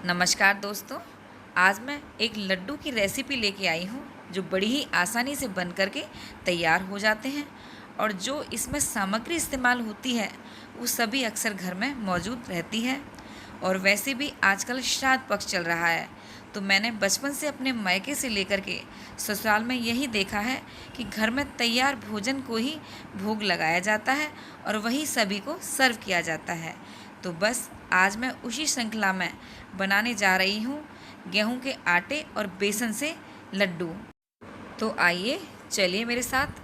नमस्कार दोस्तों। आज मैं एक लड्डू की रेसिपी लेके आई हूँ जो बड़ी ही आसानी से बन करके तैयार हो जाते हैं और जो इसमें सामग्री इस्तेमाल होती है वो सभी अक्सर घर में मौजूद रहती है। और वैसे भी आजकल श्राद्ध पक्ष चल रहा है, तो मैंने बचपन से अपने मायके से लेकर के ससुराल में यही देखा है कि घर में तैयार भोजन को ही भोग लगाया जाता है और वही सभी को सर्व किया जाता है। तो बस आज मैं उसी श्रृंखला में बनाने जा रही हूँ गेहूं के आटे और बेसन से लड्डू। तो आइए चलिए मेरे साथ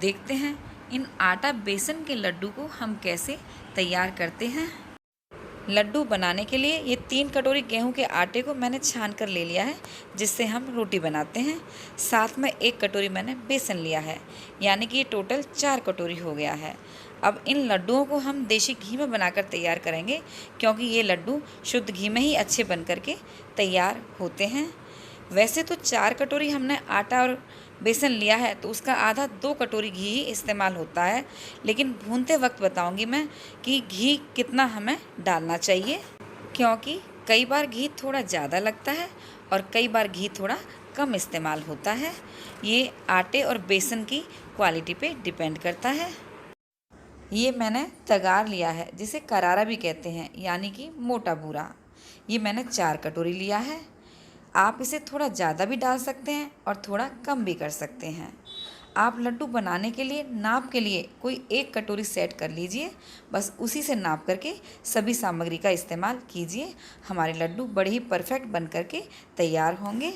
देखते हैं इन आटा बेसन के लड्डू को हम कैसे तैयार करते हैं। लड्डू बनाने के लिए ये 3 कटोरी गेहूं के आटे को मैंने छान कर ले लिया है, जिससे हम रोटी बनाते हैं। साथ में 1 कटोरी मैंने बेसन लिया है, यानी कि ये टोटल 4 कटोरी हो गया है। अब इन लड्डुओं को हम देसी घी में बनाकर तैयार करेंगे, क्योंकि ये लड्डू शुद्ध घी में ही अच्छे बन करके तैयार होते हैं। वैसे तो 4 कटोरी हमने आटा और बेसन लिया है, तो उसका आधा 2 कटोरी घी ही इस्तेमाल होता है, लेकिन भूनते वक्त बताऊंगी मैं कि घी कितना हमें डालना चाहिए, क्योंकि कई बार घी थोड़ा ज़्यादा लगता है और कई बार घी थोड़ा कम इस्तेमाल होता है। ये आटे और बेसन की क्वालिटी पे डिपेंड करता है। ये मैंने तगार लिया है, जिसे करारा भी कहते हैं, यानी कि मोटा बूरा। ये मैंने 4 कटोरी लिया है। आप इसे थोड़ा ज़्यादा भी डाल सकते हैं और थोड़ा कम भी कर सकते हैं। आप लड्डू बनाने के लिए नाप के लिए कोई 1 कटोरी सेट कर लीजिए, बस उसी से नाप करके सभी सामग्री का इस्तेमाल कीजिए। हमारे लड्डू बड़े ही परफेक्ट बन करके तैयार होंगे।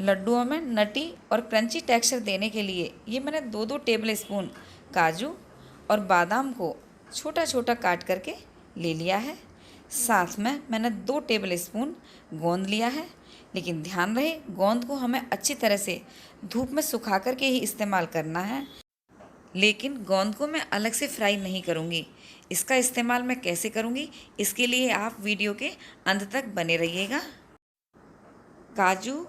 लड्डुओं में नटी और क्रंची टेक्सचर देने के लिए ये मैंने 2-2 टेबल स्पून काजू और बादाम को छोटा छोटा काट करके ले लिया है। साथ में मैंने 2 टेबल स्पून गोंद लिया है, लेकिन ध्यान रहे गोंद को हमें अच्छी तरह से धूप में सुखा करके ही इस्तेमाल करना है। लेकिन गोंद को मैं अलग से फ्राई नहीं करूँगी। इसका इस्तेमाल मैं कैसे करूँगी, इसके लिए आप वीडियो के अंत तक बने रहिएगा। काजू,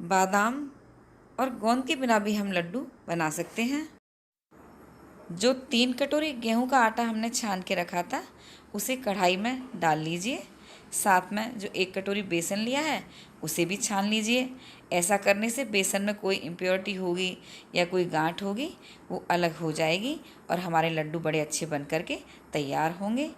बादाम और गोंद के बिना भी हम लड्डू बना सकते हैं। जो 3 कटोरी गेहूं का आटा हमने छान के रखा था, उसे कढ़ाई में डाल लीजिए। साथ में जो 1 कटोरी बेसन लिया है, उसे भी छान लीजिए। ऐसा करने से बेसन में कोई इम्प्योरिटी होगी या कोई गांठ होगी, वो अलग हो जाएगी और हमारे लड्डू बड़े अच्छे बन करके तैयार होंगे।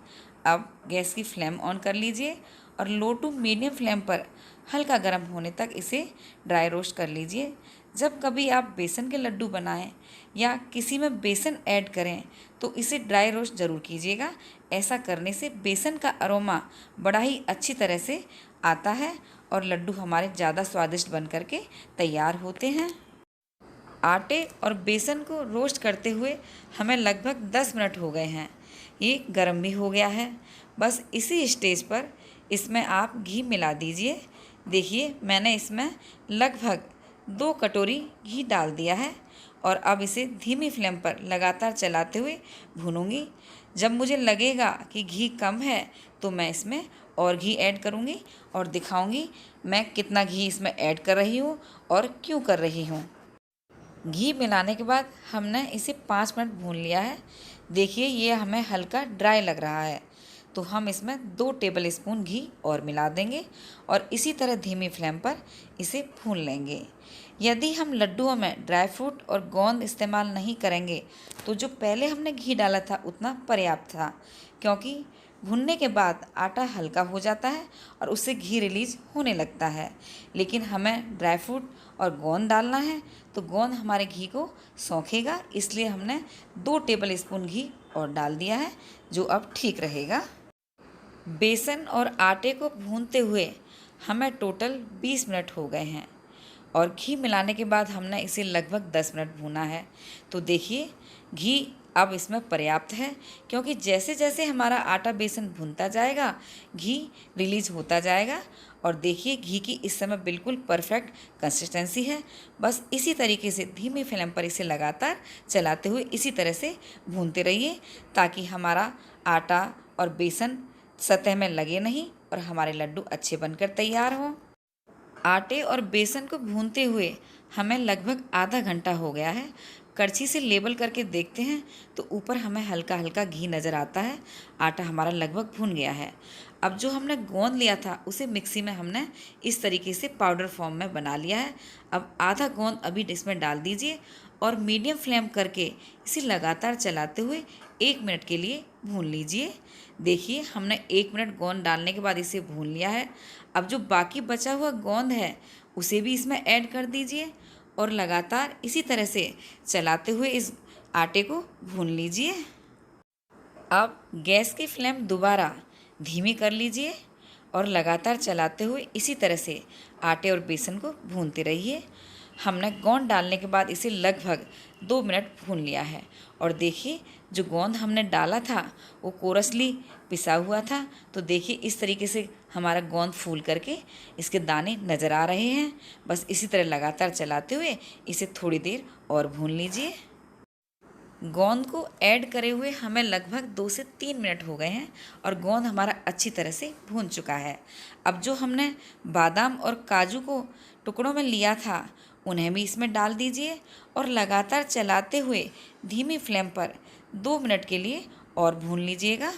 अब गैस की फ्लेम ऑन कर लीजिए और लो टू मीडियम फ्लेम पर हल्का गर्म होने तक इसे ड्राई रोस्ट कर लीजिए। जब कभी आप बेसन के लड्डू बनाएं या किसी में बेसन ऐड करें, तो इसे ड्राई रोस्ट ज़रूर कीजिएगा। ऐसा करने से बेसन का अरोमा बड़ा ही अच्छी तरह से आता है और लड्डू हमारे ज़्यादा स्वादिष्ट बन करके तैयार होते हैं। आटे और बेसन को रोस्ट करते हुए हमें लगभग 10 मिनट हो गए हैं। ये गर्म भी हो गया है। बस इसी स्टेज पर इसमें आप घी मिला दीजिए। देखिए, मैंने इसमें लगभग 2 कटोरी घी डाल दिया है और अब इसे धीमी फ्लेम पर लगातार चलाते हुए भूनूंगी। जब मुझे लगेगा कि घी कम है, तो मैं इसमें और घी ऐड करूंगी और दिखाऊंगी मैं कितना घी इसमें ऐड कर रही हूँ और क्यों कर रही हूँ। घी मिलाने के बाद हमने इसे 5 मिनट भून लिया है। देखिए, ये हमें हल्का ड्राई लग रहा है, तो हम इसमें 2 टेबल स्पून घी और मिला देंगे और इसी तरह धीमी फ्लेम पर इसे भून लेंगे। यदि हम लड्डुओं में ड्राई फ्रूट और गोंद इस्तेमाल नहीं करेंगे, तो जो पहले हमने घी डाला था उतना पर्याप्त था, क्योंकि भुनने के बाद आटा हल्का हो जाता है और उससे घी रिलीज होने लगता है। लेकिन हमें ड्राई फ्रूट और गोंद डालना है, तो गोंद हमारे घी को सौखेगा, इसलिए हमने 2 टेबल स्पून घी और डाल दिया है, जो अब ठीक रहेगा। बेसन और आटे को भूनते हुए हमें टोटल 20 मिनट हो गए हैं और घी मिलाने के बाद हमने इसे लगभग 10 मिनट भूना है। तो देखिए, घी अब इसमें पर्याप्त है, क्योंकि जैसे जैसे हमारा आटा बेसन भुनता जाएगा, घी रिलीज होता जाएगा। और देखिए, घी की इस समय बिल्कुल परफेक्ट कंसिस्टेंसी है। बस इसी तरीके से धीमी फ्लेम पर इसे लगातार चलाते हुए इसी तरह से भूनते रहिए, ताकि हमारा आटा और बेसन सतह में लगे नहीं और हमारे लड्डू अच्छे बनकर तैयार हों। आटे और बेसन को भूनते हुए हमें लगभग आधा घंटा हो गया है। कड़छी से लेबल करके देखते हैं तो ऊपर हमें हल्का हल्का घी नज़र आता है। आटा हमारा लगभग भुन गया है। अब जो हमने गोंद लिया था उसे मिक्सी में हमने इस तरीके से पाउडर फॉर्म में बना लिया है। अब आधा गोंद अभी इसमें डाल दीजिए और मीडियम फ्लेम करके इसे लगातार चलाते हुए 1 मिनट के लिए भून लीजिए। देखिए हमने 1 मिनट गोंद डालने के बाद इसे भून लिया है। अब जो बाकी बचा हुआ गोंद है उसे भी इसमें ऐड कर दीजिए और लगातार इसी तरह से चलाते हुए इस आटे को भून लीजिए। अब गैस की फ्लेम दोबारा धीमी कर लीजिए और लगातार चलाते हुए इसी तरह से आटे और बेसन को भूनते रहिए। हमने गोंद डालने के बाद इसे लगभग 2 मिनट भून लिया है और देखिए जो गोंद हमने डाला था वो कोरसली पिसा हुआ था। तो देखिए इस तरीके से हमारा गोंद फूल करके इसके दाने नज़र आ रहे हैं। बस इसी तरह लगातार चलाते हुए इसे थोड़ी देर और भून लीजिए। गोंद को ऐड करे हुए हमें लगभग 2 से 3 मिनट हो गए हैं और गोंद हमारा अच्छी तरह से भून चुका है। अब जो हमने बादाम और काजू को टुकड़ों में लिया था उन्हें भी इसमें डाल दीजिए और लगातार चलाते हुए धीमी फ्लेम पर 2 मिनट के लिए और भून लीजिएगा।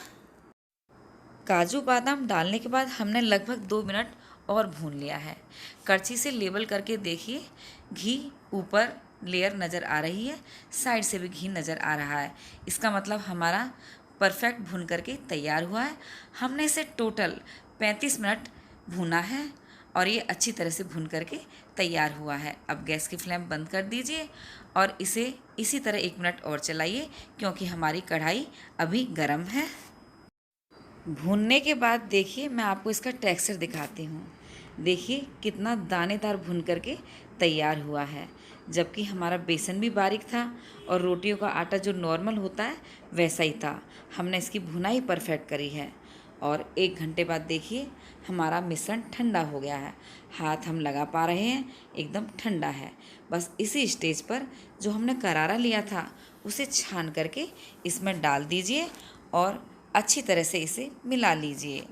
काजू बादाम डालने के बाद हमने लगभग 2 मिनट और भून लिया है। कड़छी से लेबल करके देखिए, घी ऊपर लेयर नज़र आ रही है, साइड से भी घी नज़र आ रहा है। इसका मतलब हमारा परफेक्ट भून करके तैयार हुआ है। हमने इसे टोटल 35 मिनट भूना है और ये अच्छी तरह से भून करके तैयार हुआ है। अब गैस की फ्लेम बंद कर दीजिए और इसे इसी तरह 1 मिनट और चलाइए क्योंकि हमारी कढ़ाई अभी गर्म है। भूनने के बाद देखिए मैं आपको इसका टेक्सचर दिखाती हूँ। देखिए कितना दानेदार भुन करके तैयार हुआ है, जबकि हमारा बेसन भी बारीक था और रोटियों का आटा जो नॉर्मल होता है वैसा ही था। हमने इसकी भुनाई परफेक्ट करी है और 1 घंटे बाद देखिए हमारा मिश्रण ठंडा हो गया है। हाथ हम लगा पा रहे हैं, एकदम ठंडा है। बस इसी स्टेज पर जो हमने करारा लिया था उसे छान करके इसमें डाल दीजिए और अच्छी तरह से इसे मिला लीजिए।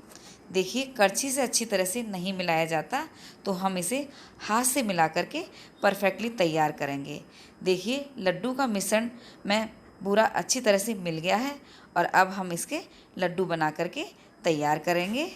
देखिए कड़छी से अच्छी तरह से नहीं मिलाया जाता तो हम इसे हाथ से मिला करके परफेक्टली तैयार करेंगे। देखिए लड्डू का मिश्रण में पूरा अच्छी तरह से मिल गया है और अब हम इसके लड्डू बना करके तैयार करेंगे।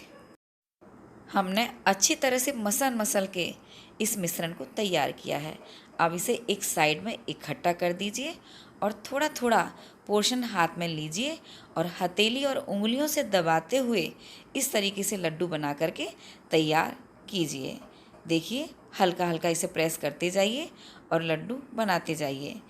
हमने अच्छी तरह से मसल के इस मिश्रण को तैयार किया है। अब इसे एक साइड में इकट्ठा कर दीजिए और थोड़ा थोड़ा पोर्शन हाथ में लीजिए और हथेली और उंगलियों से दबाते हुए इस तरीके से लड्डू बना करके तैयार कीजिए। देखिए हल्का हल्का इसे प्रेस करते जाइए और लड्डू बनाते जाइए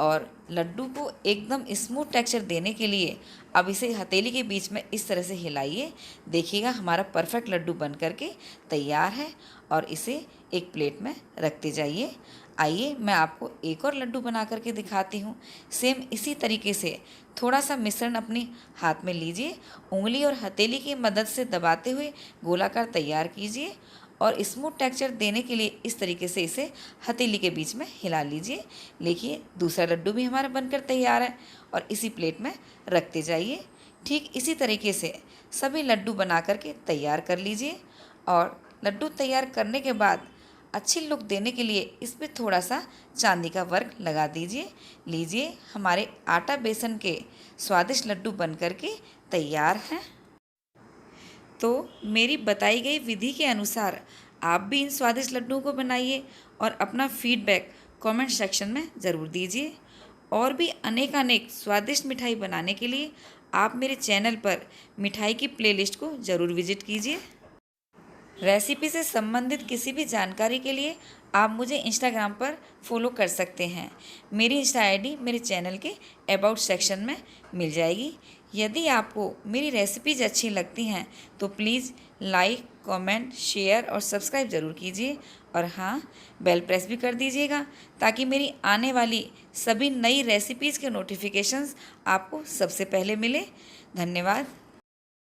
और लड्डू को एकदम स्मूथ टेक्सचर देने के लिए अब इसे हथेली के बीच में इस तरह से हिलाइए। देखिएगा हमारा परफेक्ट लड्डू बन करके तैयार है और इसे एक प्लेट में रखते जाइए। आइए मैं आपको एक और लड्डू बना करके दिखाती हूँ। सेम इसी तरीके से थोड़ा सा मिश्रण अपने हाथ में लीजिए, उंगली और हथेली की मदद से दबाते हुए गोलाकार तैयार कीजिए और स्मूथ टेक्सचर देने के लिए इस तरीके से इसे हथेली के बीच में हिला लीजिए। देखिए दूसरा लड्डू भी हमारा बनकर तैयार है और इसी प्लेट में रखते जाइए। ठीक इसी तरीके से सभी लड्डू बना करके तैयार कर लीजिए और लड्डू तैयार करने के बाद अच्छी लुक देने के लिए इस पर थोड़ा सा चांदी का वर्क लगा दीजिए। लीजिए हमारे आटा बेसन के स्वादिष्ट लड्डू बन करके तैयार हैं। तो मेरी बताई गई विधि के अनुसार आप भी इन स्वादिष्ट लड्डुओं को बनाइए और अपना फीडबैक कमेंट सेक्शन में ज़रूर दीजिए। और भी अनेक स्वादिष्ट मिठाई बनाने के लिए आप मेरे चैनल पर मिठाई की प्लेलिस्ट को ज़रूर विजिट कीजिए। रेसिपी से संबंधित किसी भी जानकारी के लिए आप मुझे इंस्टाग्राम पर फॉलो कर सकते हैं। मेरी इंस्टा आईडी मेरे चैनल के अबाउट सेक्शन में मिल जाएगी। यदि आपको मेरी रेसिपीज़ अच्छी लगती हैं तो प्लीज़ लाइक, कमेंट, शेयर और सब्सक्राइब ज़रूर कीजिए और हाँ बेल प्रेस भी कर दीजिएगा ताकि मेरी आने वाली सभी नई रेसिपीज़ के नोटिफिकेशंस आपको सबसे पहले मिले। धन्यवाद।